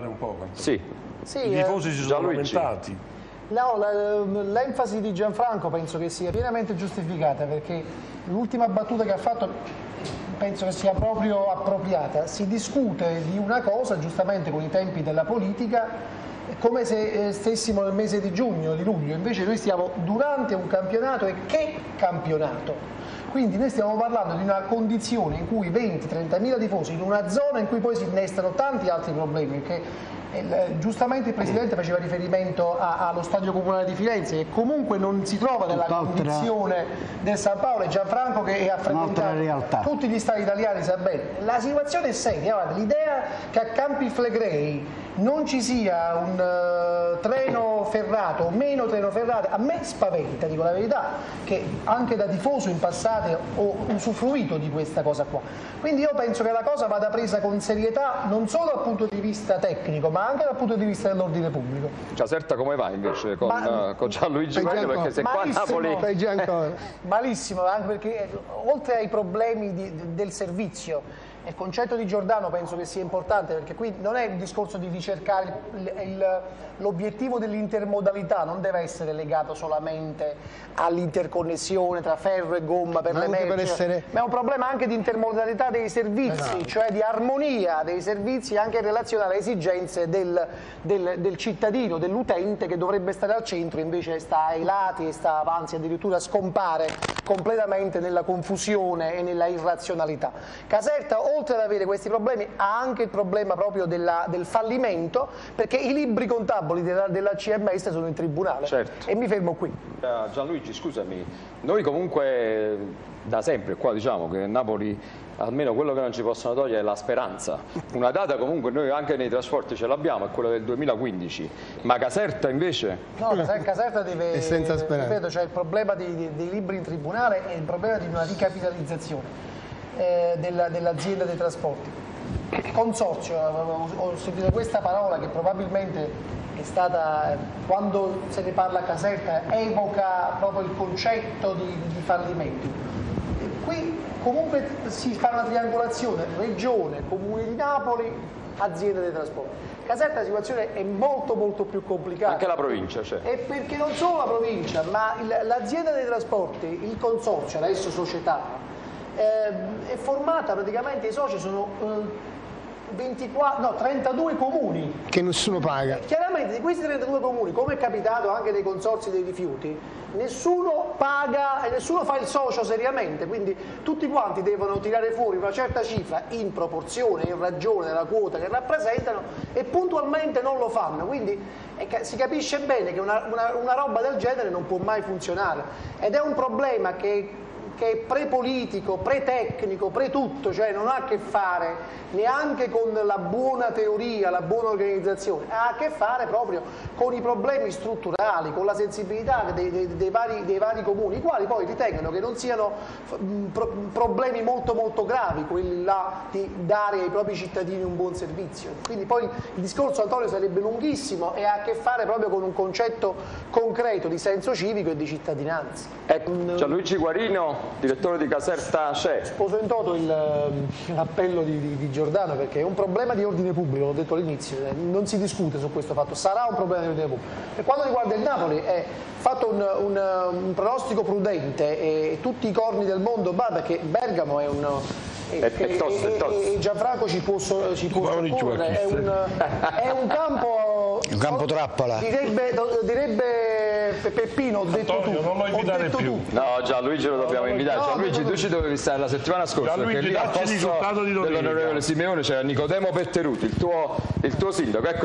Un po', sì. I tifosi si sono lamentati. No, l'enfasi di Gianfranco penso che sia pienamente giustificata, perché l'ultima battuta che ha fatto penso che sia proprio appropriata. Si discute di una cosa, giustamente con i tempi della politica, come se stessimo nel mese di giugno, di luglio, invece noi stiamo durante un campionato, e che campionato! Quindi noi stiamo parlando di una condizione in cui 20-30.000 tifosi in una zona in cui poi si innestano tanti altri problemi, perché giustamente il Presidente faceva riferimento allo Stadio Comunale di Firenze, che comunque non si trova nella condizione del San Paolo, e Gianfranco, che ha frequentato tutti gli stadi italiani, sa bene. La situazione è seria. L'idea che a Campi Flegrei non ci sia un treno ferrato o meno treno ferrato, a me spaventa, dico la verità, che anche da tifoso in passato ho usufruito di questa cosa qua. Quindi io penso che la cosa vada presa con serietà, non solo dal punto di vista tecnico, ma anche dal punto di vista dell'ordine pubblico. Caserta come va invece con Gianluigi Guarino? Perché se qua a Napoli... Malissimo, anche perché oltre ai problemi del servizio, il concetto di Giordano penso che sia importante, perché qui non è un discorso di ricercare l'obiettivo dell'intermodalità, non deve essere legato solamente all'interconnessione tra ferro e gomma per le merci, ma è un problema anche di intermodalità dei servizi, cioè di armonia dei servizi anche in relazione alle esigenze del cittadino, dell'utente, che dovrebbe stare al centro, invece sta ai lati e anzi addirittura scompare completamente nella confusione e nella irrazionalità. Caserta, oltre ad avere questi problemi, ha anche il problema proprio del fallimento, perché i libri contabili della CMS sono in tribunale. Certo. E mi fermo qui. Gianluigi, scusami, noi comunque da sempre qua diciamo che Napoli, almeno quello che non ci possono togliere è la speranza. Una data comunque noi anche nei trasporti ce l'abbiamo, è quella del 2015, ma Caserta invece? No, Caserta deve, è senza speranza. Ripeto, c'è il problema dei libri in tribunale e il problema di una ricapitalizzazione dell'azienda dei trasporti. Consorzio, ho sentito questa parola che probabilmente è stata, quando se ne parla a Caserta, evoca proprio il concetto di fallimento. Qui comunque si fa una triangolazione: Regione, Comune di Napoli, azienda dei trasporti. Caserta la situazione è molto più complicata. Anche la provincia c'è. E perché non solo la provincia, ma l'azienda dei trasporti, il consorzio, adesso società, è formata praticamente, i soci sono 32 comuni che nessuno paga. Chiaramente di questi 32 comuni, come è capitato anche nei consorzi dei rifiuti, nessuno paga e nessuno fa il socio seriamente, quindi tutti quanti devono tirare fuori una certa cifra in proporzione, in ragione della quota che rappresentano, e puntualmente non lo fanno. Quindi si capisce bene che una roba del genere non può mai funzionare, ed è un problema che è pre-politico, pre-tecnico, pre-tutto, cioè non ha a che fare neanche con la buona teoria, la buona organizzazione, ha a che fare proprio con i problemi strutturali, con la sensibilità dei vari comuni, i quali poi ritengono che non siano problemi molto gravi quelli là di dare ai propri cittadini un buon servizio. Quindi poi il discorso, Antonio, sarebbe lunghissimo e ha a che fare proprio con un concetto concreto di senso civico e di cittadinanza. Ecco, Gianluigi Guarino, direttore di Caserta c'è. Sposo in toto l'appello di Giordano, perché è un problema di ordine pubblico, l'ho detto all'inizio, non si discute su questo fatto, sarà un problema di ordine pubblico. Per quanto riguarda il Napoli, è fatto un pronostico prudente e tutti i corni del mondo, perché Bergamo è un... È tosto. E Gianfranco ci può soccorrere, è un campo... Un campo trappola. Direbbe Peppino, ho detto Antonio, tu. non lo invitare più. No, Gianluigi lo dobbiamo invitare. Gianluigi, tu ci dovevi stare la settimana scorsa, perché lì al posto dell'onorevole Simeone c'era Nicodemo Petteruti, il tuo sindaco. Ecco.